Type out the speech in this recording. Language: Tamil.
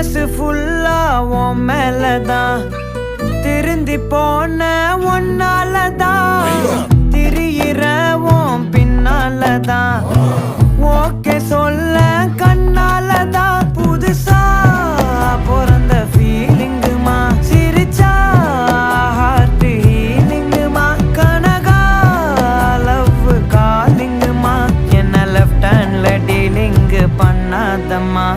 மனசு ஃபுல்லா உன் மேலதான் திருந்தி போன ஒன்னாலதான் திரியிற உன் பின்னாலதான் ஓகே சொல்ல கண்ணாலதான் புதுசா பிறந்த ஃபீலிங்குமா சிரிச்சா ஹார்ட் ஹீலிங்குமா கனகா லவ் காலிங்குமா என்ன லெஃப்ட் ஹேண்ட்ல டீலிங் பண்ணாதம்மா